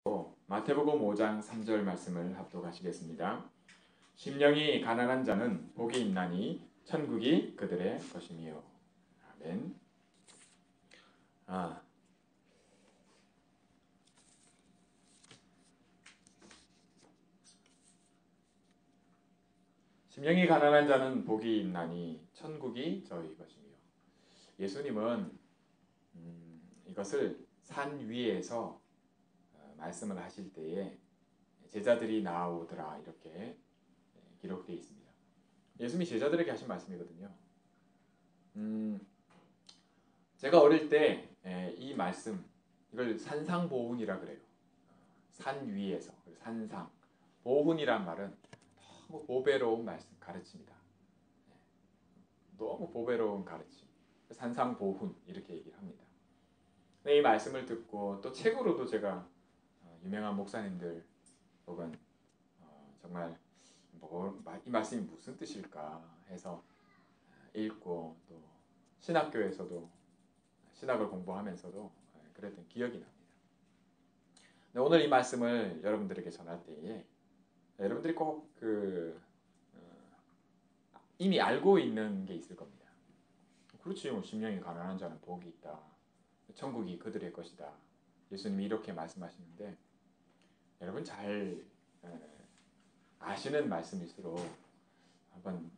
마태복음 5장 3절 말씀을 합독하시겠습니다. 심령이 가난한 자는 복이 있나니 천국이 그들의 것이며. 아멘. 심령이 가난한 자는 복이 있나니 천국이 저희 것이며. 예수님은 이것을 산 위에서 말씀을 하실 때에 제자들이 나오더라 이렇게 기록되어 있습니다. 예수님이 제자들에게 하신 말씀이거든요. 제가 어릴 때 이 말씀, 이걸 산상보훈이라 그래요. 산 위에서, 산상. 보훈이란 말은 너무 보배로운 말씀, 가르침이다. 너무 보배로운 가르침. 산상보훈 이렇게 얘기를 합니다. 이 말씀을 듣고 또 책으로도 제가 유명한 목사님들 혹은 정말 이 말씀이 무슨 뜻일까 해서 읽고 또 신학교에서도 신학을 공부하면서도 그랬던 기억이 납니다. 오늘 이 말씀을 여러분들에게 전할 때에 여러분들이 꼭 이미 알고 있는 게 있을 겁니다. 그렇지, 심령이 가난한 자는 복이 있다. 천국이 그들의 것이다. 예수님이 이렇게 말씀하시는데 여러분 잘 아시는 말씀일수록 한번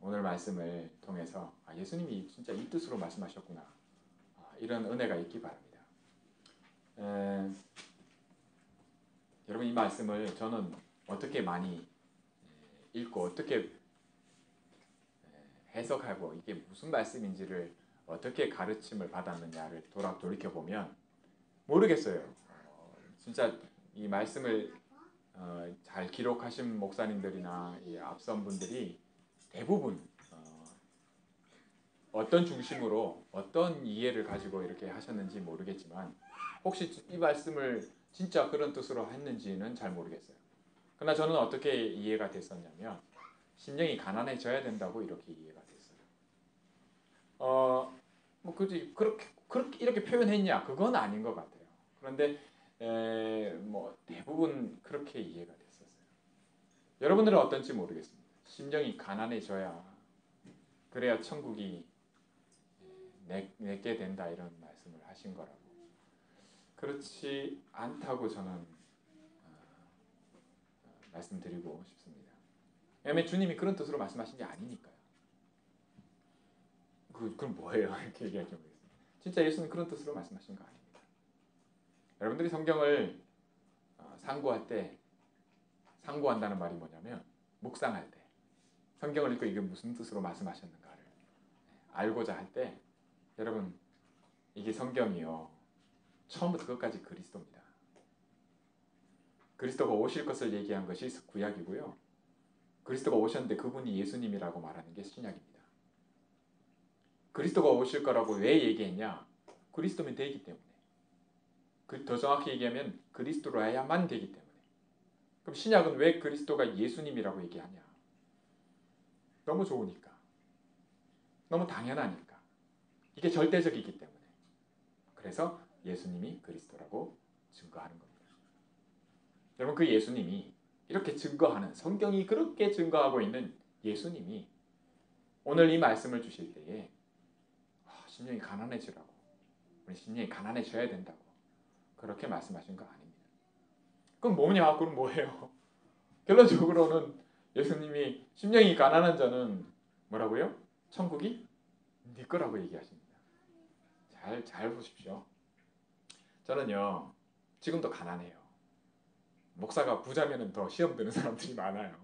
오늘 말씀을 통해서 예수님이 진짜 이 뜻으로 말씀하셨구나, 이런 은혜가 있기 바랍니다. 여러분 이 말씀을 저는 어떻게 많이 읽고 어떻게 해석하고 이게 무슨 말씀인지를 어떻게 가르침을 받았느냐를 돌이켜보면 모르겠어요. 진짜 이 말씀을 잘 기록하신 목사님들이나 이 앞선 분들이 대부분 어떤 중심으로 어떤 이해를 가지고 이렇게 하셨는지 모르겠지만 혹시 이 말씀을 진짜 그런 뜻으로 했는지는 잘 모르겠어요. 그러나 저는 어떻게 이해가 됐었냐면 심령이 가난해져야 된다고 이렇게 이해가 됐어요. 뭐 굳이 그렇게 이렇게 표현했냐? 그건 아닌 것 같아요. 그런데 뭐 대부분 그렇게 이해가 됐었어요. 여러분들은 어떤지 모르겠습니다. 심령이 가난해져야 그래야 천국이 내게 된다 이런 말씀을 하신 거라고. 그렇지 않다고 저는 말씀드리고 싶습니다. 왜냐하면 주님이 그런 뜻으로 말씀하신 게 아니니까요. 그럼 뭐예요? 이렇게 얘기할지 모르겠습니다. 진짜 예수는 그런 뜻으로 말씀하신 거 아닙니다. 여러분들이 성경을 상고한다는 말이 뭐냐면 묵상할 때 성경을 읽고 이게 무슨 뜻으로 말씀하셨는가를 알고자 할 때 여러분 이게 성경이요 처음부터 끝까지 그리스도입니다. 그리스도가 오실 것을 얘기한 것이 구약이고요. 그리스도가 오셨는데 그분이 예수님이라고 말하는 게 신약입니다. 그리스도가 오실 거라고 왜 얘기했냐? 그리스도면 되기 때문에. 더 정확히 얘기하면 그리스도라야만 되기 때문에. 그럼 신약은 왜 그리스도가 예수님이라고 얘기하냐? 너무 좋으니까. 너무 당연하니까. 이게 절대적이기 때문에. 그래서 예수님이 그리스도라고 증거하는 겁니다. 여러분 그 예수님이 이렇게 증거하는, 성경이 그렇게 증거하고 있는 예수님이 오늘 이 말씀을 주실 때에 심령이 가난해지라고, 우리 심령이 가난해져야 된다고 그렇게 말씀하신 거 아닙니다. 그럼 뭐냐? 그럼 뭐예요? 결론적으로는 예수님이 심령이 가난한 자는 뭐라고요? 천국이 네 거라고 얘기하십니다. 잘 보십시오. 저는요 지금도 가난해요. 목사가 부자면은 더 시험 드는 사람들이 많아요.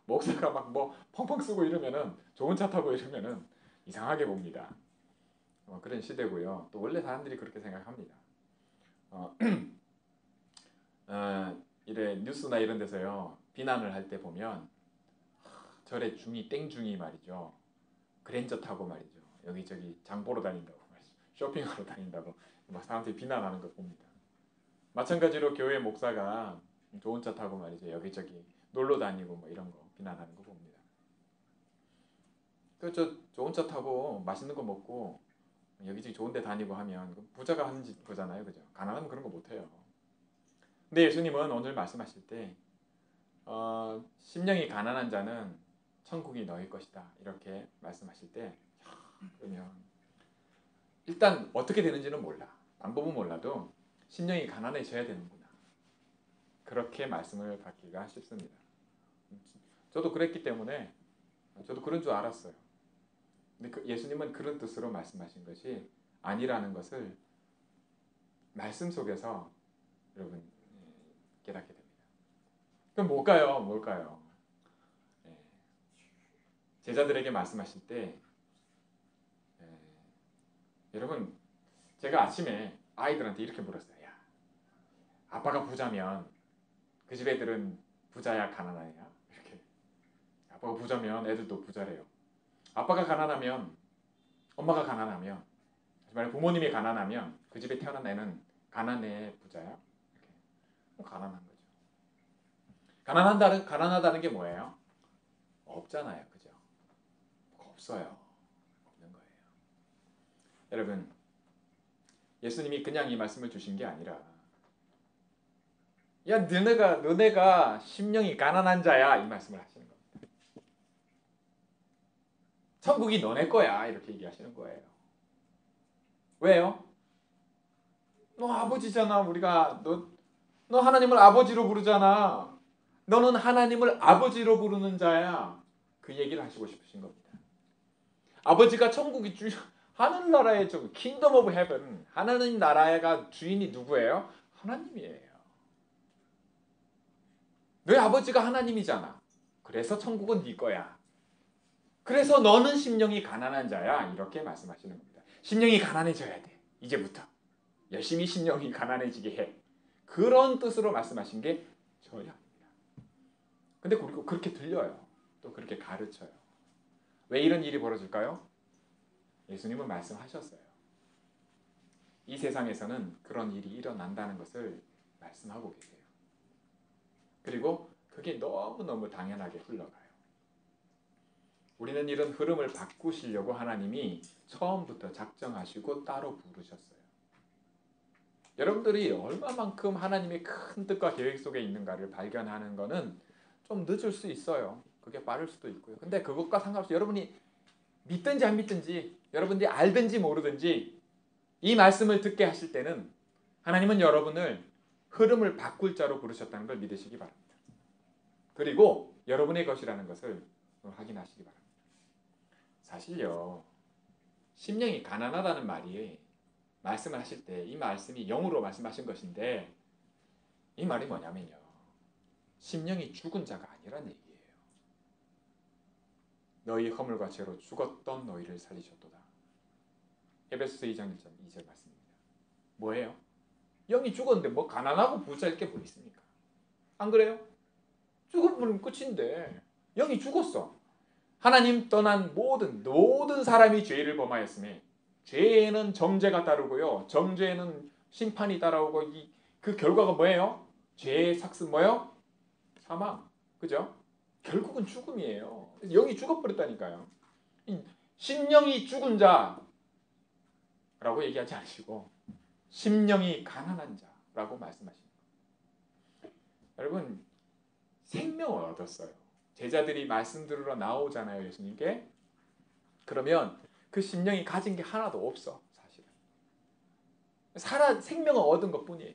목사가 막 뭐 펑펑 쓰고 이러면은 좋은 차 타고 이러면은 이상하게 봅니다. 그런 시대고요. 또 원래 사람들이 그렇게 생각합니다. 이래 뉴스나 이런 데서요 비난을 할 때 보면 절에 중이 땡중이 말이죠. 그랜저 타고 말이죠. 여기저기 장 보러 다닌다고 말이죠. 쇼핑하러 다닌다고 막 사람들이 비난하는 걸 봅니다. 마찬가지로 교회 목사가 좋은 차 타고 말이죠. 여기저기 놀러 다니고 뭐 이런 거 비난하는 거 봅니다. 저 좋은 차 타고 맛있는 거 먹고 여기저기 좋은 데 다니고 하면 부자가 하는 거잖아요. 그죠? 가난하면 그런 거 못 해요. 근데 예수님은 오늘 말씀하실 때 심령이 가난한 자는 천국이 너희 것이다 이렇게 말씀하실 때 그러면 일단 어떻게 되는지는 몰라. 방법은 몰라도 심령이 가난해져야 되는구나. 그렇게 말씀을 받기가 쉽습니다. 저도 그랬기 때문에 저도 그런 줄 알았어요. 근데 예수님은 그런 뜻으로 말씀하신 것이 아니라는 것을 말씀 속에서 여러분 깨닫게 됩니다. 그럼 뭘까요? 제자들에게 말씀하실 때 여러분 제가 아침에 아이들한테 이렇게 물었어요. 야, 아빠가 부자면 그 집 애들은 부자야 가난하냐? 이렇게. 아빠가 부자면 애들도 부자래요. 아빠가 가난하면 엄마가 가난하면 정말 부모님이 가난하면 그 집에 태어난 애는 가난해 부자야? 이렇게. 가난한 거죠. 가난하다는 게 뭐예요? 없잖아요. 그죠? 없어요. 없는 거예요. 여러분 예수님이 그냥 이 말씀을 주신 게 아니라 야 너네가 심령이 가난한 자야 이 말씀을 하시는 겁니다. 천국이 너네 거야 이렇게 얘기하시는 거예요. 왜요? 너 아버지잖아. 우리가 너 하나님을 아버지로 부르잖아. 너는 하나님을 아버지로 부르는 자야. 그 얘기를 하시고 싶으신 겁니다. 아버지가 천국이 하늘나라의 킹덤 오브 헤븐 하나님 나라가 주인이 누구예요? 하나님이에요. 너희 아버지가 하나님이잖아. 그래서 천국은 네 거야. 그래서 너는 심령이 가난한 자야. 이렇게 말씀하시는 겁니다. 심령이 가난해져야 돼. 이제부터. 열심히 심령이 가난해지게 해. 그런 뜻으로 말씀하신 게 저야. 근데 그리고 그렇게 들려요. 또 그렇게 가르쳐요. 왜 이런 일이 벌어질까요? 예수님은 말씀하셨어요. 이 세상에서는 그런 일이 일어난다는 것을 말씀하고 계세요. 그리고 그게 너무너무 당연하게 흘러가요. 우리는 이런 흐름을 바꾸시려고 하나님이 처음부터 작정하시고 따로 부르셨어요. 여러분들이 얼마만큼 하나님의 큰 뜻과 계획 속에 있는가를 발견하는 것은 좀 늦을 수 있어요. 그게 빠를 수도 있고요. 근데 그것과 상관없이 여러분이 믿든지 안 믿든지 여러분들이 알든지 모르든지 이 말씀을 듣게 하실 때는 하나님은 여러분을 흐름을 바꿀 자로 부르셨다는 걸 믿으시기 바랍니다. 그리고 여러분의 것이라는 것을 확인하시기 바랍니다. 사실요. 심령이 가난하다는 말이 말씀을 하실 때 이 말씀이 영으로 말씀하신 것인데 이 말이 뭐냐면요. 심령이 죽은 자가 아니란 얘기예요. 너희 허물과 죄로 죽었던 너희를 살리셨도다. 에베소서 2장 1절 2절 말씀입니다. 뭐예요? 영이 죽었는데 뭐 가난하고 부자일 게 뭐 있습니까? 안 그래요? 죽어버리면 끝인데 영이 죽었어. 하나님 떠난 모든 사람이 죄를 범하였으니 죄에는 정죄가 따르고요. 정죄에는 심판이 따라오고 그 결과가 뭐예요? 죄의 삭스 뭐예요? 사망. 그죠? 결국은 죽음이에요. 영이 죽어버렸다니까요. 심령이 죽은 자라고 얘기하지 않으시고 심령이 가난한 자라고 말씀하십니다. 여러분 생명을 얻었어요. 제자들이 말씀 들으러 나오잖아요. 예수님께. 그러면 그 심령이 가진 게 하나도 없어. 사실은. 생명을 얻은 것뿐이에요.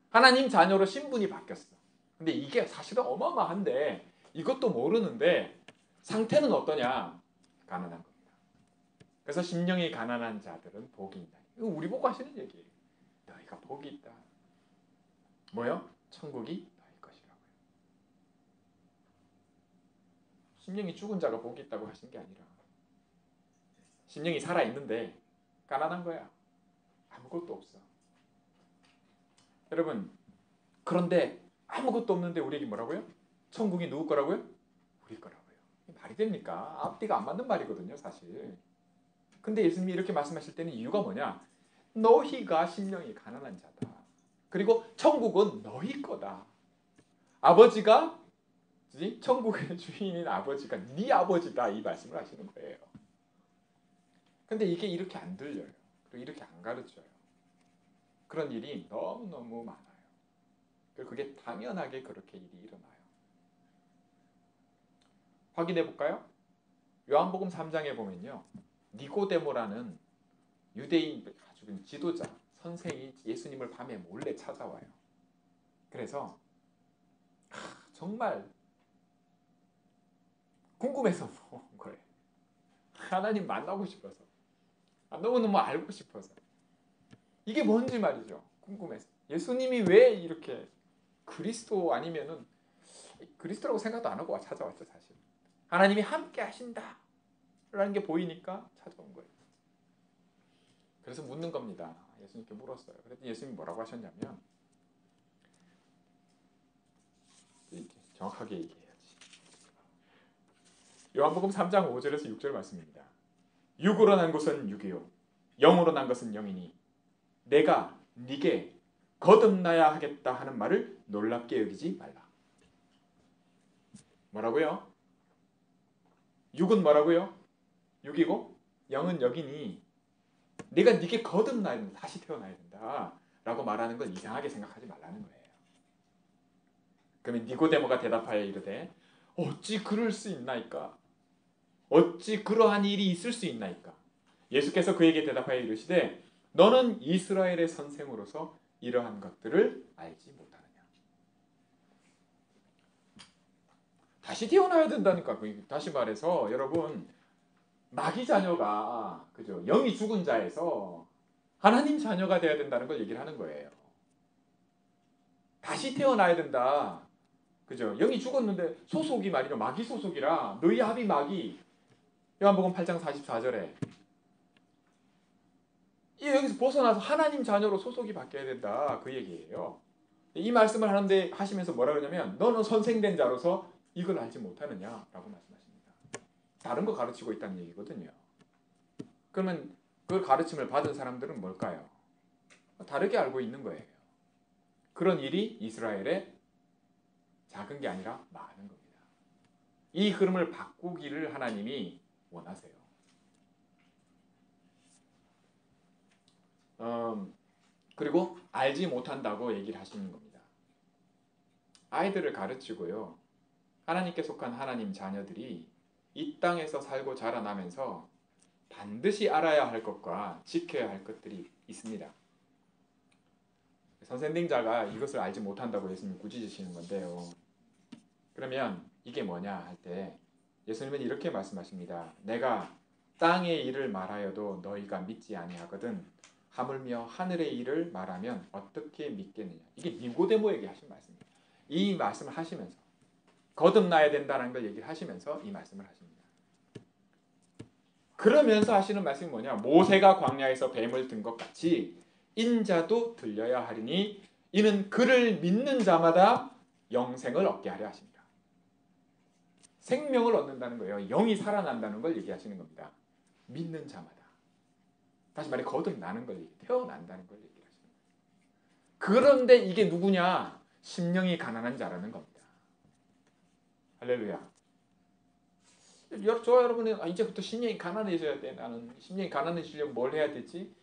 하나님 자녀로 신분이 바뀌었어. 근데 이게 사실은 어마어마한데 이것도 모르는데 상태는 어떠냐? 가난한 겁니다. 그래서 심령이 가난한 자들은 복이 있다. 이거 우리 보고 하시는 얘기예요. 너희가 복이 있다. 뭐요? 천국이 너희 것이라고요. 심령이 죽은 자가 복이 있다고 하신 게 아니라 심령이 살아있는데 가난한 거야. 아무것도 없어. 여러분 그런데 아무것도 없는데 우리에게 뭐라고요? 천국이 누구 거라고요? 우리 거라고요. 말이 됩니까? 앞뒤가 안 맞는 말이거든요 사실. 근데 예수님이 이렇게 말씀하실 때는 이유가 뭐냐? 너희가 심령이 가난한 자다. 그리고 천국은 너희 거다. 아버지가 천국의 주인인 아버지가 네 아버지다 이 말씀을 하시는 거예요. 근데 이게 이렇게 안 들려요. 그리고 이렇게 안 가르쳐요. 그런 일이 너무너무 많아요. 그게 당연하게 그렇게 일이 일어나요. 확인해 볼까요? 요한복음 3장에 보면요. 니고데모라는 유대인 아주 지도자, 선생이 예수님을 밤에 몰래 찾아와요. 그래서 정말 궁금해서 온 거예요. 하나님 만나고 싶어서. 너무너무 알고 싶어서. 이게 뭔지 말이죠. 궁금해서. 예수님이 왜 이렇게 그리스도 아니면은 그리스도라고 생각도 안 하고 찾아왔죠, 사실. 하나님이 함께 하신다 라는 게 보이니까 찾아온 거예요. 그래서 묻는 겁니다. 예수님께 물었어요. 그랬더니 예수님이 뭐라고 하셨냐면, 정확하게 얘기해야지. 요한복음 3장 5절에서 6절 말씀입니다. 육으로 난 것은 육이요 영으로 난 것은 영이니 내가 네게 거듭나야 하겠다 하는 말을 놀랍게 여기지 말라. 뭐라고요? 육은 뭐라고요? 육이고 영은 영이니 내가 네게 거듭나야 된다. 다시 태어나야 된다. 라고 말하는 건 이상하게 생각하지 말라는 거예요. 그러면 니고데모가 대답하여 이르되 어찌 그럴 수 있나이까? 어찌 그러한 일이 있을 수 있나이까? 예수께서 그에게 대답하여 이르시되 너는 이스라엘의 선생으로서 이러한 것들을 알지 못하느냐. 다시 태어나야 된다니까. 다시 말해서 여러분, 마귀 자녀가 그죠? 영이 죽은 자에서 하나님 자녀가 되어야 된다는 걸 얘기를 하는 거예요. 다시 태어나야 된다. 그죠? 영이 죽었는데 소속이 말이죠. 마귀 소속이라 너희 아비 마귀. 요한복음 8장 44절에 여기서 벗어나서 하나님 자녀로 소속이 바뀌어야 된다. 그 얘기예요. 이 말씀을 하시면서 뭐라 그러냐면 너는 선생된 자로서 이걸 알지 못하느냐라고 말씀하십니다. 다른 거 가르치고 있다는 얘기거든요. 그러면 그 가르침을 받은 사람들은 뭘까요? 다르게 알고 있는 거예요. 그런 일이 이스라엘에 작은 게 아니라 많은 겁니다. 이 흐름을 바꾸기를 하나님이 원하세요. 그리고 알지 못한다고 얘기를 하시는 겁니다. 아이들을 가르치고요. 하나님께 속한 하나님 자녀들이 이 땅에서 살고 자라나면서 반드시 알아야 할 것과 지켜야 할 것들이 있습니다. 선생님자가 이것을 알지 못한다고 예수님이 꾸짖으시는 건데요. 그러면 이게 뭐냐 할 때 예수님은 이렇게 말씀하십니다. 내가 땅의 일을 말하여도 너희가 믿지 아니하거든 하물며 하늘의 일을 말하면 어떻게 믿겠느냐. 이게 니고데모에게 하신 말씀입니다. 이 말씀을 하시면서 거듭나야 된다는 걸 얘기를 하시면서 이 말씀을 하십니다. 그러면서 하시는 말씀이 뭐냐. 모세가 광야에서 뱀을 든 것 같이 인자도 들려야 하리니 이는 그를 믿는 자마다 영생을 얻게 하려 하십니다. 생명을 얻는다는 거예요. 영이 살아난다는 걸 얘기하시는 겁니다. 믿는 자마다. 다시 말해 거듭나는 걸 태어난다는 걸 얘기하시는 거예요. 그런데 이게 누구냐? 심령이 가난한 자라는 겁니다. 할렐루야. 저와 여러분은 이제부터 심령이 가난해져야 돼. 나는 심령이 가난해지려면 뭘 해야 되지?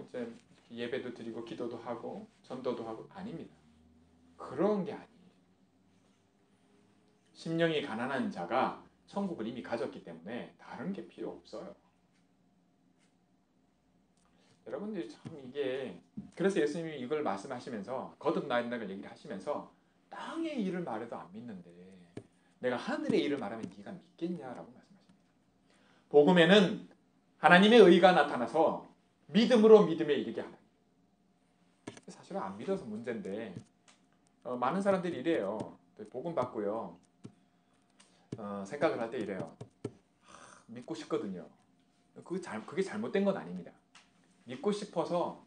이제 예배도 드리고 기도도 하고 전도도 하고 아닙니다. 그런 게 아니에요. 심령이 가난한 자가 천국을 이미 가졌기 때문에 다른 게 필요 없어요. 여러분들이 참 이게 그래서 예수님이 이걸 말씀하시면서 거듭나야 된다는 얘기를 하시면서 땅의 일을 말해도 안 믿는데 내가 하늘의 일을 말하면 네가 믿겠냐라고 말씀하십니다. 복음에는 하나님의 의가 나타나서 믿음으로 믿음에 이르게 하라. 사실은 안 믿어서 문제인데 많은 사람들이 이래요. 복음 받고요. 생각을 할 때 이래요. 믿고 싶거든요. 그게 잘못된 건 아닙니다. 믿고 싶어서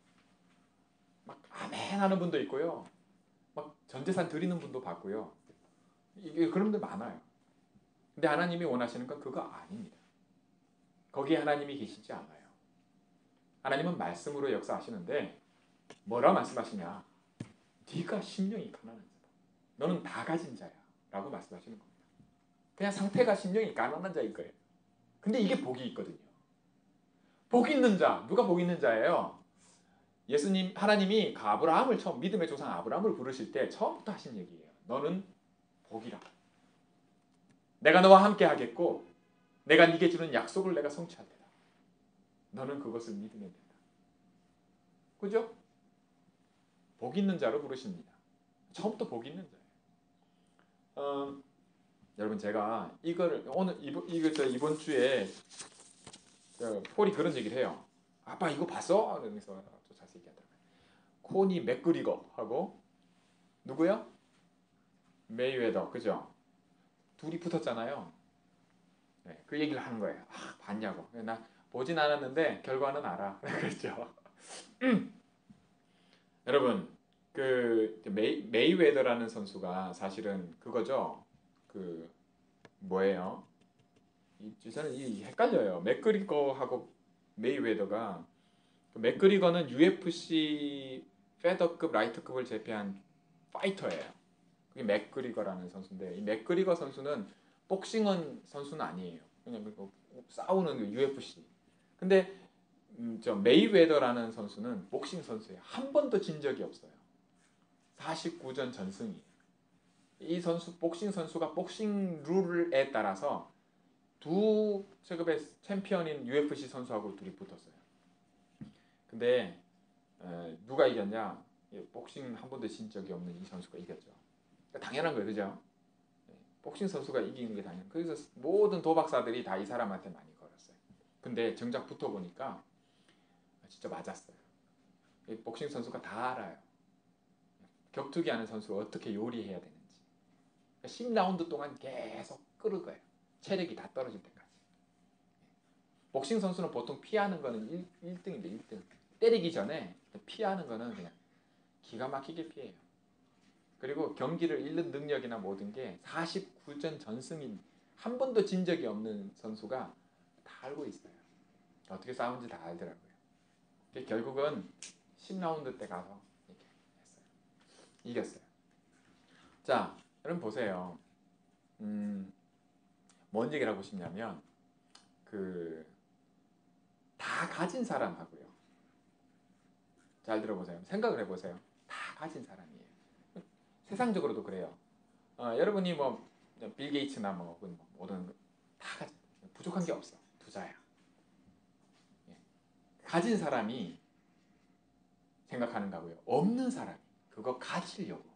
막 아멘 하는 분도 있고요. 막 전재산 드리는 분도 봤고요. 이게 그런 분들 많아요. 근데 하나님이 원하시는 건 그거 아닙니다. 거기에 하나님이 계시지 않아요. 하나님은 말씀으로 역사하시는데 뭐라 말씀하시냐? 네가 심령이 가난한 자다. 너는 다 가진 자야. 라고 말씀하시는 겁니다. 그냥 상태가 심령이 가난한 자일 거예요. 근데 이게 복이 있거든요. 복 있는 자. 누가 복 있는 자예요? 예수님 하나님이 그 아브라함을 처음 믿음의 조상 아브라함을 부르실 때 처음부터 하신 얘기예요. 너는 복이라. 내가 너와 함께 하겠고 내가 네게 주는 약속을 내가 성취할 테다. 너는 그것을 믿으면 된다. 그죠? 복 있는 자로 부르십니다. 처음부터 복 있는 자예요. 여러분 제가 이거를 오늘 이번 주에 폴이 그런 얘기를 해요. 아빠 이거 봤어? 그러면서 또 자세히 얘기하더라고요. 코니 맥그리거 하고 누구요? 메이웨더, 그죠? 둘이 붙었잖아요. 네, 그 얘기를 하는 거예요. 아, 봤냐고. 나 보진 않았는데 결과는 알아. 그렇죠. 여러분 그 메이웨더라는 선수가 사실은 그거죠. 그 뭐예요? 저는 이 헷갈려요. 맥그리거하고 메이웨더가 맥그리거는 UFC 페더급 라이트급을 제패한 파이터예요. 그게 맥그리거라는 선수인데 이 맥그리거 선수는 복싱은 선수는 아니에요. 그냥 싸우는 그 UFC. 근데 저 메이웨더라는 선수는 복싱 선수예요. 한 번도 진 적이 없어요. 49전 전승이에요. 이 선수 복싱 선수가 복싱 룰에 따라서 두 체급의 챔피언인 UFC 선수하고 둘이 붙었어요. 근데 누가 이겼냐? 복싱 한 번도 진 적이 없는 이 선수가 이겼죠. 그러니까 당연한 거예요, 그죠? 복싱 선수가 이기는 게 당연. 그래서 모든 도박사들이 다 이 사람한테 많이 걸었어요. 근데 정작 붙어 보니까 진짜 맞았어요. 복싱 선수가 다 알아요. 격투기 하는 선수가 어떻게 요리해야 되는지. 10라운드 동안 계속 끌을 거예요. 체력이 다 떨어질 때까지. 복싱 선수는 보통 피하는 거는 1등인데 1등. 때리기 전에 피하는 거는 그냥 기가 막히게 피해요. 그리고 경기를 잃는 능력이나 모든 게 49전 전승인 한 번도 진 적이 없는 선수가 다 알고 있어요. 어떻게 싸우는지 다 알더라고요. 결국은 10라운드 때 가서 이렇게 했어요. 이겼어요. 자, 여러분 보세요. 뭔 얘기를 하고 싶냐면 다 가진 사람하고요. 잘 들어보세요. 생각을 해보세요. 다 가진 사람이에요. 세상적으로도 그래요. 여러분이 뭐 빌 게이츠나 뭐 모든 다 가진 부족한 게 없어. 부자야. 예. 가진 사람이 생각하는 거고요. 없는 사람이 그거 가지려고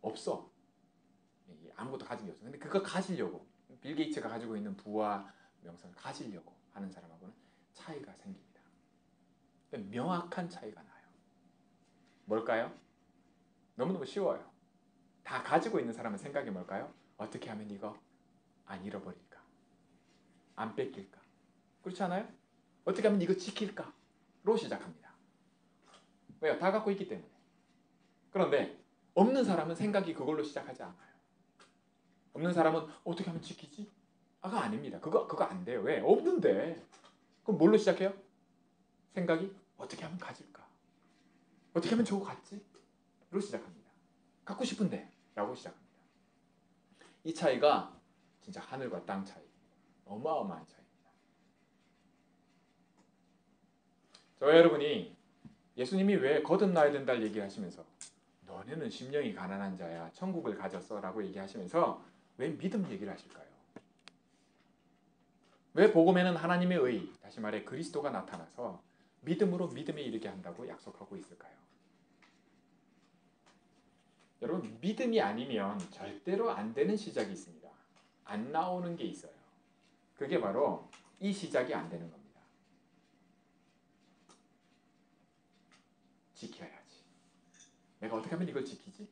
없어. 아무것도 가진 게 없어. 근데 그거 가지려고 빌 게이츠가 가지고 있는 부와 명성을 가지려고 하는 사람하고는 차이가 생깁니다. 명확한 차이가 나요. 뭘까요? 너무너무 쉬워요. 다 가지고 있는 사람의 생각이 뭘까요? 어떻게 하면 이거 안 잃어버릴까? 안 뺏길까? 그렇지 않아요? 어떻게 하면 이거 지킬까?로 시작합니다. 왜요? 다 갖고 있기 때문에. 그런데 없는 사람은 생각이 그걸로 시작하지 않아요. 없는 사람은 어떻게 하면 지키지? 아가 아닙니다. 그거 안 돼요. 왜? 없는데. 그럼 뭘로 시작해요? 생각이 어떻게 하면 가질까? 어떻게 하면 저거 갖지? 로 시작합니다. 갖고 싶은데 라고 시작합니다. 이 차이가 진짜 하늘과 땅 차이. 어마어마한 차이입니다. 저와 여러분이 예수님이 왜 거듭나야 된다를 얘기하시면서 너네는 심령이 가난한 자야 천국을 가졌어 라고 얘기하시면서 왜 믿음 얘기를 하실까요? 왜 복음에는 하나님의 의, 다시 말해 그리스도가 나타나서 믿음으로 믿음에 이르게 한다고 약속하고 있을까요? 여러분 믿음이 아니면 절대로 안 되는 시작이 있습니다. 안 나오는 게 있어요. 그게 바로 이 시작이 안 되는 겁니다. 지켜야지. 내가 어떻게 하면 이걸 지키지?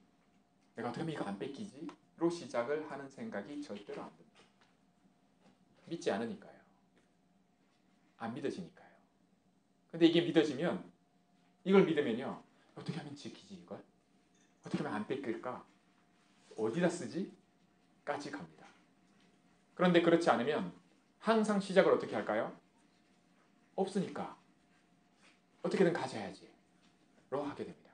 내가 어떻게 하면 이거 안 뺏기지? 로 시작을 하는 생각이 절대로 안 됩니다. 믿지 않으니까요. 안 믿어지니까요. 근데 이게 믿어지면 이걸 믿으면요. 어떻게 하면 지키지 이걸? 어떻게 하면 안 뺏길까? 어디다 쓰지? 까지 갑니다. 그런데 그렇지 않으면 항상 시작을 어떻게 할까요? 없으니까 어떻게든 가져야지 로 하게 됩니다.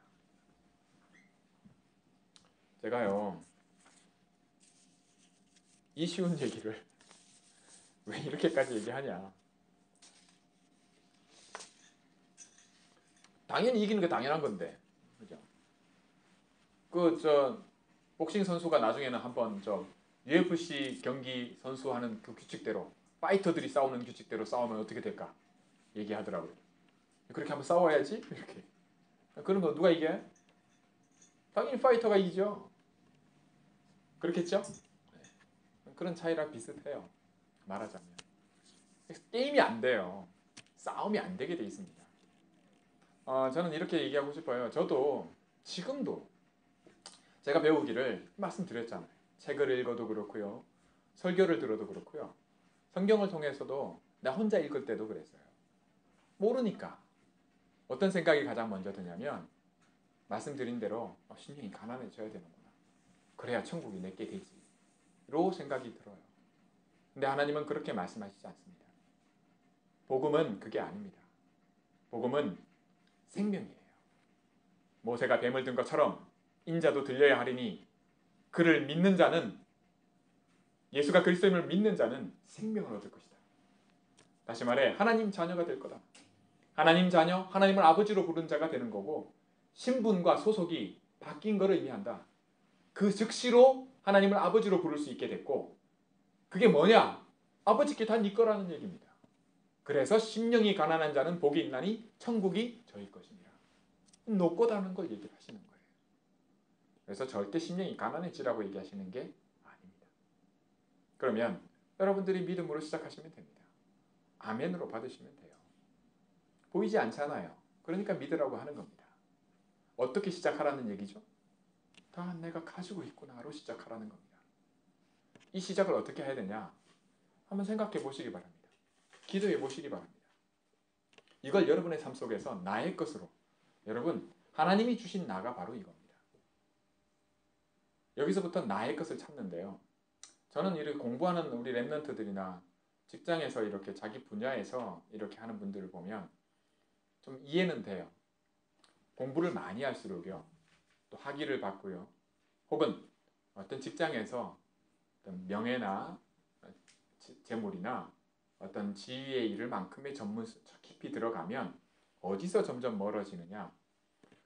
제가요 이 쉬운 얘기를 왜 이렇게까지 얘기하냐. 당연히 이기는 게 당연한 건데, 그죠? 복싱 선수가 나중에는 한번 UFC 경기 선수하는 그 규칙대로 파이터들이 싸우는 규칙대로 싸우면 어떻게 될까 얘기하더라고요. 그렇게 한번 싸워야지 이렇게. 그런 거 누가 이겨요? 당연히 파이터가 이기죠. 그렇겠죠? 네. 그런 차이랑 비슷해요. 말하자면 게임이 안 돼요. 싸움이 안 되게 돼 있습니다. 저는 이렇게 얘기하고 싶어요. 저도 지금도 제가 배우기를 말씀드렸잖아요. 책을 읽어도 그렇고요. 설교를 들어도 그렇고요. 성경을 통해서도 나 혼자 읽을 때도 그랬어요. 모르니까 어떤 생각이 가장 먼저 드냐면 말씀드린 대로 심령이 가난해져야 되는구나. 그래야 천국이 내게 되지. 로 생각이 들어요. 근데 하나님은 그렇게 말씀하시지 않습니다. 복음은 그게 아닙니다. 복음은 생명이에요. 모세가 뱀을 든 것처럼 인자도 들려야 하리니 그를 믿는 자는 예수가 그리스도임을 믿는 자는 생명을 얻을 것이다. 다시 말해 하나님 자녀가 될 거다. 하나님 자녀, 하나님을 아버지로 부른 자가 되는 거고 신분과 소속이 바뀐 것을 의미한다. 그 즉시로 하나님을 아버지로 부를 수 있게 됐고 그게 뭐냐? 아버지께 다 네 거라는 얘기입니다. 그래서 심령이 가난한 자는 복이 있나니 천국이 저희 것이니라. 놓고다는 걸 얘기하시는 거예요. 그래서 절대 심령이 가난해지라고 얘기하시는 게 아닙니다. 그러면 여러분들이 믿음으로 시작하시면 됩니다. 아멘으로 받으시면 돼요. 보이지 않잖아요. 그러니까 믿으라고 하는 겁니다. 어떻게 시작하라는 얘기죠? 다 내가 가지고 있구나로 시작하라는 겁니다. 이 시작을 어떻게 해야 되냐? 한번 생각해 보시기 바랍니다. 기도해 보시기 바랍니다. 이걸 여러분의 삶 속에서 나의 것으로 여러분 하나님이 주신 나가 바로 이겁니다. 여기서부터 나의 것을 찾는데요. 저는 이렇게 공부하는 우리 랩런트들이나 직장에서 이렇게 자기 분야에서 이렇게 하는 분들을 보면 좀 이해는 돼요. 공부를 많이 할수록요. 또 학위를 받고요. 혹은 어떤 직장에서 어떤 명예나 재물이나 어떤 지위에 이를 만큼의 전문 깊이 들어가면 어디서 점점 멀어지느냐?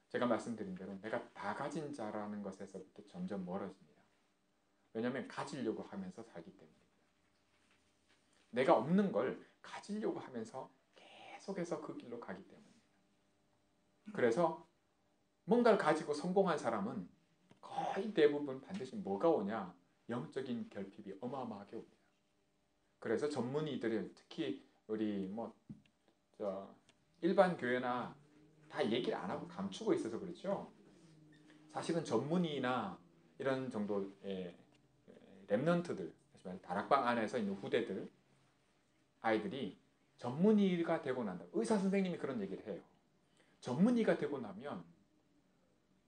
제가 말씀드린 대로 내가 다 가진 자라는 것에서부터 점점 멀어집니다. 왜냐하면 가지려고 하면서 살기 때문입니다. 내가 없는 걸 가지려고 하면서 계속해서 그 길로 가기 때문입니다. 그래서 뭔가를 가지고 성공한 사람은 거의 대부분 반드시 뭐가 오냐? 영적인 결핍이 어마어마하게 옵니다. 그래서 전문의들이 특히 우리 일반 교회나 다 얘기를 안 하고 감추고 있어서 그렇죠. 사실은 전문의나 이런 정도의 랩런트들, 다락방 안에서 있는 후대들, 아이들이 전문의가 되고 난다. 의사 선생님이 그런 얘기를 해요. 전문의가 되고 나면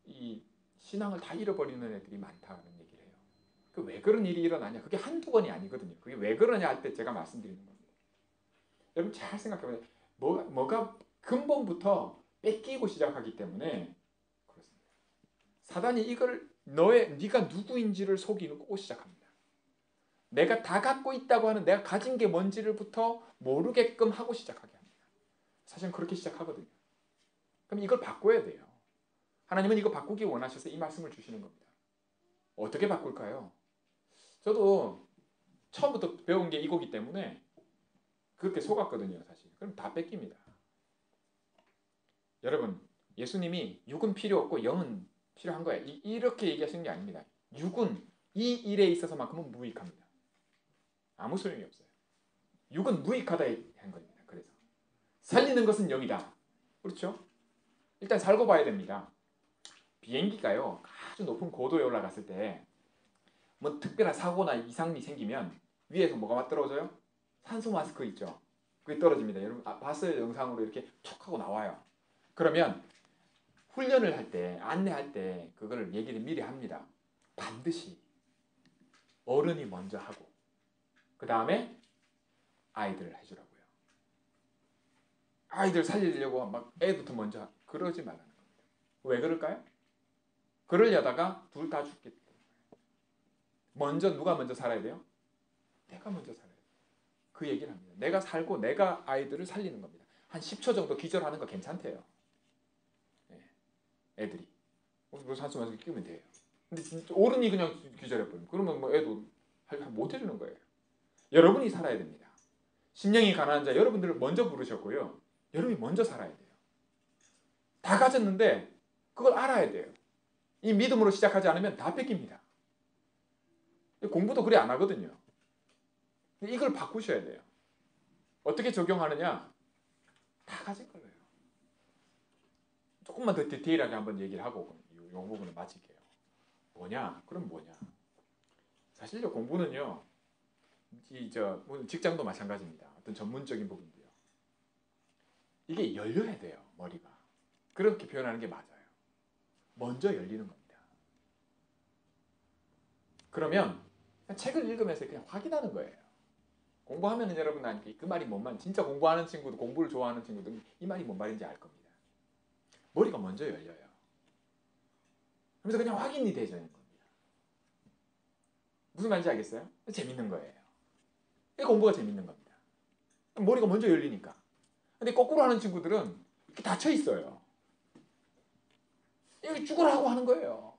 이 신앙을 다 잃어버리는 애들이 많다는 얘기를 해요. 왜 그런 일이 일어나냐? 그게 한두 번이 아니거든요. 그게 왜 그러냐 할 때 제가 말씀드리는 겁니다. 여러분 잘 생각해보세요. 뭐가 근본부터 뺏기고 시작하기 때문에 그렇습니다. 사단이 이걸 네가 누구인지를 속이고 시작합니다. 내가 다 갖고 있다고 하는 내가 가진 게 뭔지를부터 모르게끔 하고 시작하게 합니다. 사실은 그렇게 시작하거든요. 그럼 이걸 바꿔야 돼요. 하나님은 이거 바꾸기 원하셔서 이 말씀을 주시는 겁니다. 어떻게 바꿀까요? 저도 처음부터 배운 게 이거기 때문에 그렇게 속았거든요, 사실. 그럼 다 뺏깁니다. 여러분, 예수님이 육은 필요 없고 영은 필요한 거예요. 이렇게 얘기하시는 게 아닙니다. 육은 이 일에 있어서만큼은 무익합니다. 아무 소용이 없어요. 육은 무익하다 한 겁니다. 그래서 살리는 것은 영이다. 그렇죠? 일단 살고 봐야 됩니다. 비행기가요, 아주 높은 고도에 올라갔을 때 뭐 특별한 사고나 이상이 생기면 위에서 뭐가 떨어져요? 산소 마스크 있죠? 그게 떨어집니다. 여러분 봤어요? 영상으로 이렇게 툭 하고 나와요. 그러면 훈련을 할 때, 안내할 때 그걸 얘기를 미리 합니다. 반드시 어른이 먼저 하고 그 다음에 아이들을 해주라고요. 아이들 살리려고 막 애부터 먼저 그러지 말라는 겁니다. 왜 그럴까요? 그러려다가 둘 다 죽기 때문에. 먼저 누가 먼저 살아야 돼요? 내가 먼저 살아야 돼요. 그 얘기를 합니다. 내가 살고 내가 아이들을 살리는 겁니다. 한 10초 정도 기절하는 거 괜찮대요. 애들이. 산수만수 끼우면 돼요. 근데 진짜 어른이 그냥 기절해버리면 그러면 뭐 애도 못 해주는 거예요. 여러분이 살아야 됩니다. 심령이 가난한 자 여러분들을 먼저 부르셨고요. 여러분이 먼저 살아야 돼요. 다 가졌는데 그걸 알아야 돼요. 이 믿음으로 시작하지 않으면 다 뺏깁니다. 공부도 그래 안 하거든요. 이걸 바꾸셔야 돼요. 어떻게 적용하느냐? 다 가진 거예요. 조금만 더 디테일하게 한번 얘기를 하고 이 부분을 마칠게요. 뭐냐? 그럼 뭐냐? 사실 공부는요. 직장도 마찬가지입니다. 어떤 전문적인 부분도요. 이게 열려야 돼요. 머리가. 그렇게 표현하는 게 맞아요. 먼저 열리는 겁니다. 그러면 책을 읽으면서 그냥 확인하는 거예요. 공부하면은 여러분 그 말이 뭔 말, 진짜 공부하는 친구도 공부를 좋아하는 친구도 이 말이 뭔 말인지 알 겁니다. 머리가 먼저 열려요. 그래서 그냥 확인이 되는 겁니다. 무슨 말인지 알겠어요? 재밌는 거예요. 이 공부가 재밌는 겁니다. 머리가 먼저 열리니까. 근데 거꾸로 하는 친구들은 이렇게 닫혀 있어요. 여기 죽으라고 하는 거예요.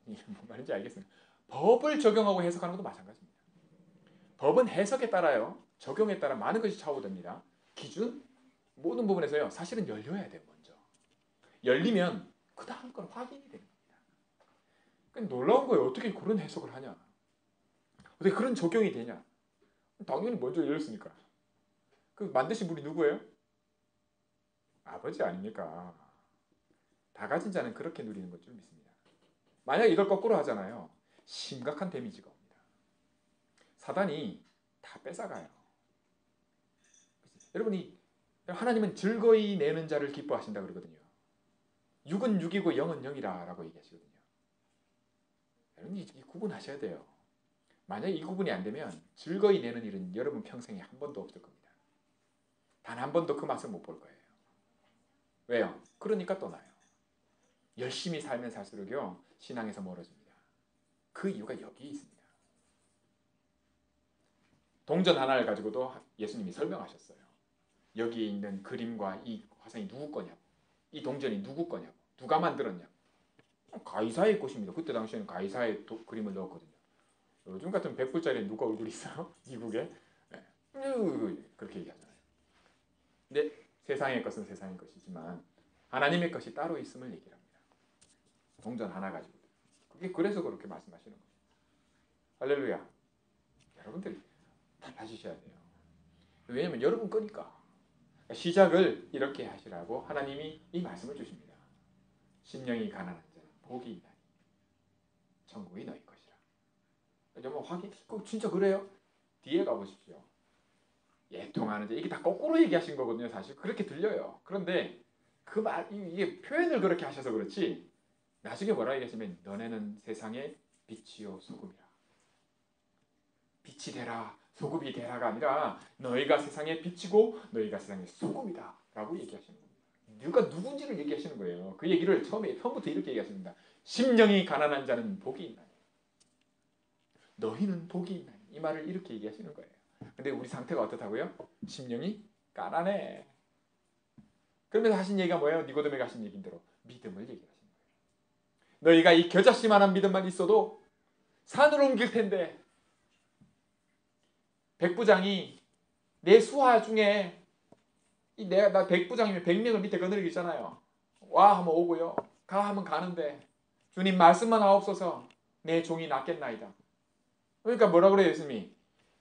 이게 뭔 말인지 알겠습니다. 법을 적용하고 해석하는 것도 마찬가지입니다. 법은 해석에 따라요. 적용에 따라 많은 것이 차오릅니다. 기준 모든 부분에서요. 사실은 열려야 돼요. 먼저. 열리면 그 다음 건 확인이 되는 겁니다. 그러니까 놀라운 거예요. 어떻게 그런 해석을 하냐. 어떻게 그런 적용이 되냐. 당연히 먼저 열렸으니까. 그 만드신 분이 누구예요? 아버지 아닙니까? 다 가진 자는 그렇게 누리는 것 줄 믿습니다. 만약 이걸 거꾸로 하잖아요. 심각한 데미지가 옵니다. 사단이 다 뺏어가요. 여러분이 하나님은 즐거이 내는 자를 기뻐하신다 그러거든요. 6은 6이고 0은 0이라 라고 얘기하시거든요. 여러분 이 구분하셔야 돼요. 만약 이 구분이 안 되면 즐거이 내는 일은 여러분 평생에 한 번도 없을 겁니다. 단 한 번도 그 맛을 못 볼 거예요. 왜요? 그러니까 떠나요. 열심히 살면 살수록요 신앙에서 멀어집니다. 그 이유가 여기 있습니다. 동전 하나를 가지고도 예수님이 설명하셨어요. 여기에 있는 그림과 이 화상이 누구 거냐고, 이 동전이 누구 거냐고, 누가 만들었냐고. 가이사의 것입니다. 그때 당시에는 가이사의 그림을 넣었거든요. 요즘 같은 100불짜리에 누가 얼굴이 있어요? 미국에? 네. 그렇게 얘기하잖아요. 근데 세상의 것은 세상의 것이지만 하나님의 것이 따로 있음을 얘기합니다. 동전 하나 가지고. 그게 그래서 그렇게 말씀하시는 거예요. 할렐루야. 여러분들이 달라지셔야 돼요. 왜냐면 여러분 거니까. 시작을 이렇게 하시라고 하나님이 이 말씀을 주십니다. 심령이 가난한 자는 복이 있나니 천국이 너희 것이라. 여러분 확인, 진짜 그래요? 뒤에 가보십시오. 예통하는 자, 이게 다 거꾸로 얘기하신 거거든요. 사실 그렇게 들려요. 그런데 그 말, 이게 표현을 그렇게 하셔서 그렇지 나중에 뭐라 얘기하시면 너네는 세상의 빛이요 소금이라. 빛이 되라, 소금이 되라가 아니라 너희가 세상의 빛이고 너희가 세상의 소금이다 라고 얘기하시는 겁니다. 누가 누군지를 얘기하시는 거예요. 그 얘기를 처음부터 이렇게 얘기하십니다. 심령이 가난한 자는 복이 있나니 너희는 복이 있나니 이 말을 이렇게 얘기하시는 거예요. 근데 우리 상태가 어떻다고요? 심령이 가난해. 그러면서 하신 얘기가 뭐예요? 니고데모가 하신 얘기인 대로 믿음을 얘기하시는 거예요. 너희가 이 겨자씨만한 믿음만 있어도 산으로 옮길 텐데 백부장이 내 수하 중에 나 백부장이면 100명을 밑에 거느리고 있잖아요. 와 하면 오고요. 가 하면 가는데 주님 말씀만 하옵소서 내 종이 낫겠나이다. 그러니까 뭐라 그래요 예수님이?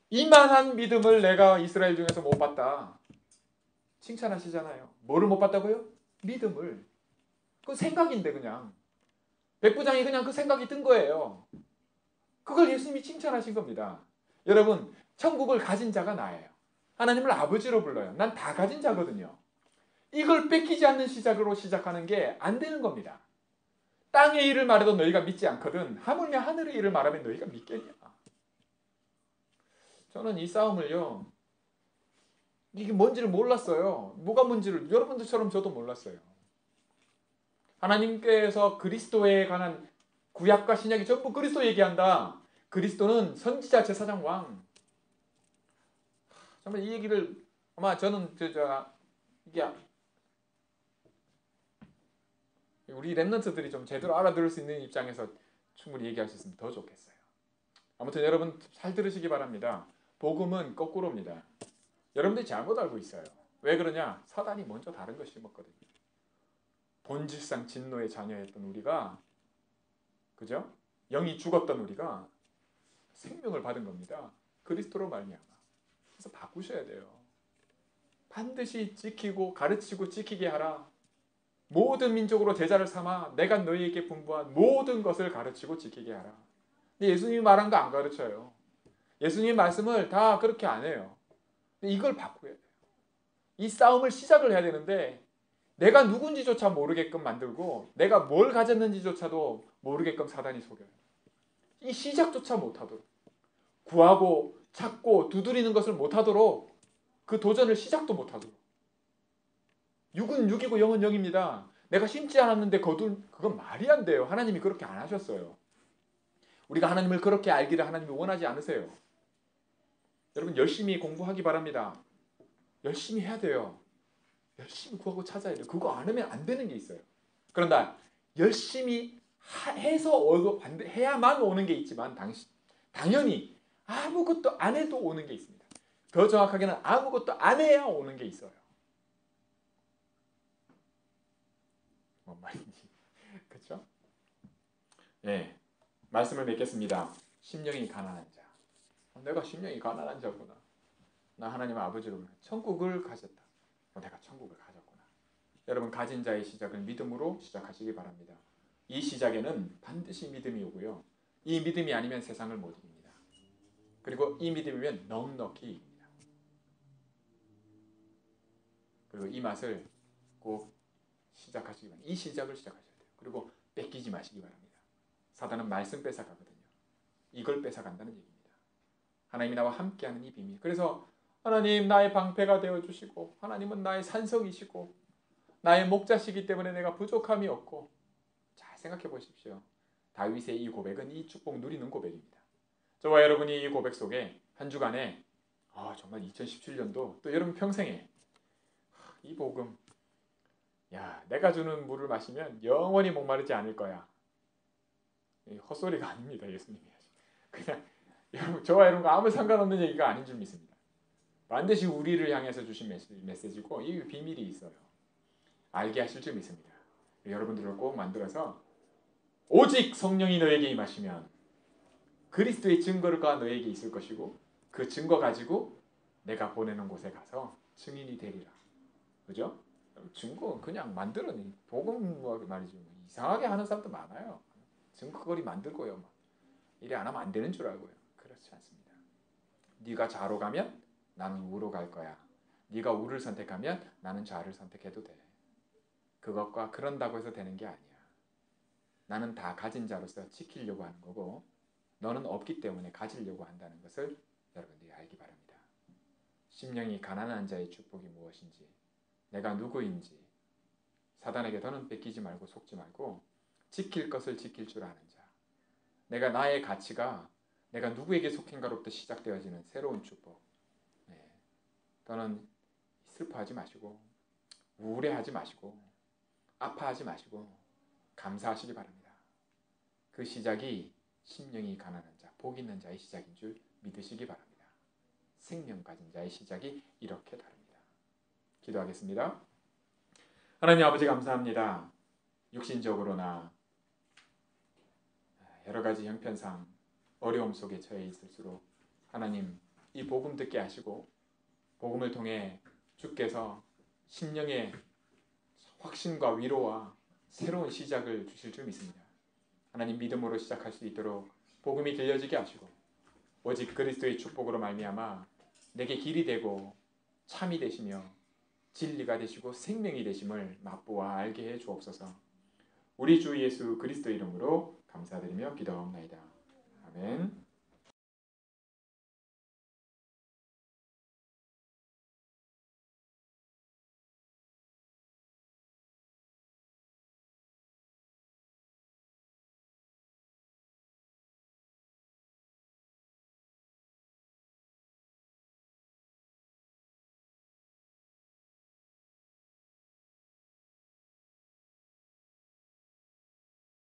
이만한 믿음을 내가 이스라엘 중에서 못 봤다. 칭찬하시잖아요. 뭐를 못 봤다고요? 믿음을. 그 생각인데 그냥. 백부장이 그냥 그 생각이 든 거예요. 그걸 예수님이 칭찬하신 겁니다. 여러분 천국을 가진 자가 나예요. 하나님을 아버지로 불러요. 난 다 가진 자거든요. 이걸 뺏기지 않는 시작으로 시작하는 게 안 되는 겁니다. 땅의 일을 말해도 너희가 믿지 않거든 하물며 하늘의 일을 말하면 너희가 믿겠냐. 저는 이 싸움을요. 이게 뭔지를 몰랐어요. 뭐가 뭔지를 여러분들처럼 저도 몰랐어요. 하나님께서 그리스도에 관한 구약과 신약이 전부 그리스도 얘기한다. 그리스도는 선지자 제사장 왕. 정말 이 얘기를 아마 저는 이게 우리 랩런트들이 좀 제대로 알아들을 수 있는 입장에서 충분히 얘기할 수 있으면 더 좋겠어요. 아무튼 여러분 잘 들으시기 바랍니다. 복음은 거꾸로입니다. 여러분들이 잘못 알고 있어요. 왜 그러냐? 사단이 먼저 다른 걸 심었거든요. 본질상 진노의 자녀였던 우리가, 그죠? 영이 죽었던 우리가 생명을 받은 겁니다. 그리스도로 말미암아. 그래서 바꾸셔야 돼요. 반드시 지키고 가르치고 지키게 하라. 모든 민족으로 제자를 삼아 내가 너희에게 분부한 모든 것을 가르치고 지키게 하라. 근데 예수님이 말한 거 안 가르쳐요. 예수님 말씀을 다 그렇게 안 해요. 근데 이걸 바꿔야 돼요. 이 싸움을 시작을 해야 되는데 내가 누군지조차 모르게끔 만들고 내가 뭘 가졌는지조차도 모르게끔 사단이 속여요. 이 시작조차 못하도록, 구하고 찾고 두드리는 것을 못하도록, 그 도전을 시작도 못하도록. 6은 6이고 0은 0입니다. 내가 심지 않았는데 거둔, 그건 말이 안 돼요. 하나님이 그렇게 안 하셨어요. 우리가 하나님을 그렇게 알기를 하나님이 원하지 않으세요. 여러분 열심히 공부하기 바랍니다. 열심히 해야 돼요. 열심히 구하고 찾아야 돼요. 그거 안 하면 안 되는 게 있어요. 그런다 열심히 해서 해야만 오는 게 있지만 당연히 아무것도 안 해도 오는 게 있습니다. 더 정확하게는 아무것도 안 해야 오는 게 있어요. 뭔 말인지 그렇죠? 네, 말씀을 맺겠습니다. 심령이 가난한 자. 내가 심령이 가난한 자구나. 나 하나님 아버지로 천국을 가졌다. 내가 천국을 가졌구나. 여러분 가진 자의 시작은 믿음으로 시작하시기 바랍니다. 이 시작에는 반드시 믿음이 오고요. 이 믿음이 아니면 세상을 못 이깁니다. 그리고 이 믿음이면 넉넉히 이깁니다. 그리고 이 맛을 꼭 시작하시기 바랍니다. 이 시작을 시작하셔야 돼요. 그리고 뺏기지 마시기 바랍니다. 사단은 말씀 뺏어가거든요. 이걸 뺏어간다는 얘기입니다. 하나님이 나와 함께하는 이 비밀. 그래서 하나님 나의 방패가 되어주시고 하나님은 나의 산성이시고 나의 목자시기 때문에 내가 부족함이 없고. 잘 생각해 보십시오. 다윗의 이 고백은 이 축복 누리는 고백입니다. 저와 여러분이 이 고백 속에 한 주간에 정말 2017년도 또 여러분 평생에 이 복음, 야 내가 주는 물을 마시면 영원히 목마르지 않을 거야. 헛소리가 아닙니다. 예수님이 그냥 여러분, 저와 여러분과 아무 상관없는 얘기가 아닌 줄 믿습니다. 반드시 우리를 향해서 주신 메시지고 이 비밀이 있어요. 알게 하실 줄 믿습니다. 여러분들을 꼭 만들어서 오직 성령이 너에게 임하시면 그리스도의 증거가 너에게 있을 것이고 그 증거 가지고 내가 보내는 곳에 가서 증인이 되리라. 그죠? 증거 그냥 만들어내. 복음 말이죠. 이상하게 하는 사람도 많아요. 증거거리 만들고요. 이래 안 하면 안 되는 줄 알고요. 그렇지 않습니다. 네가 좌로 가면 나는 우로 갈 거야. 네가 우를 선택하면 나는 좌를 선택해도 돼. 그것과 그런다고 해서 되는 게 아니야. 나는 다 가진 자로서 지키려고 하는 거고 너는 없기 때문에 가지려고 한다는 것을 여러분들이 알기 바랍니다. 심령이 가난한 자의 축복이 무엇인지, 내가 누구인지 사단에게 더는 뺏기지 말고 속지 말고 지킬 것을 지킬 줄 아는 자. 내가 나의 가치가 내가 누구에게 속한가로부터 시작되어지는 새로운 축복. 더는 슬퍼하지 마시고 우울해하지 마시고 아파하지 마시고 감사하시기 바랍니다. 그 시작이 심령이 가난한 자, 복 있는 자의 시작인 줄 믿으시기 바랍니다. 생명 가진 자의 시작이 이렇게 다릅니다. 기도하겠습니다. 하나님 아버지 감사합니다. 육신적으로나 여러 가지 형편상 어려움 속에 처해 있을수록 하나님 이 복음 듣게 하시고 복음을 통해 주께서 심령의 확신과 위로와 새로운 시작을 주실 줄 믿습니다. 하나님 믿음으로 시작할 수 있도록 복음이 들려지게 하시고 오직 그리스도의 축복으로 말미암아 내게 길이 되고 참이 되시며 진리가 되시고 생명이 되심을 맛보아 알게 해 주옵소서. 우리 주 예수 그리스도 이름으로 감사드리며 기도하옵나이다. 아멘.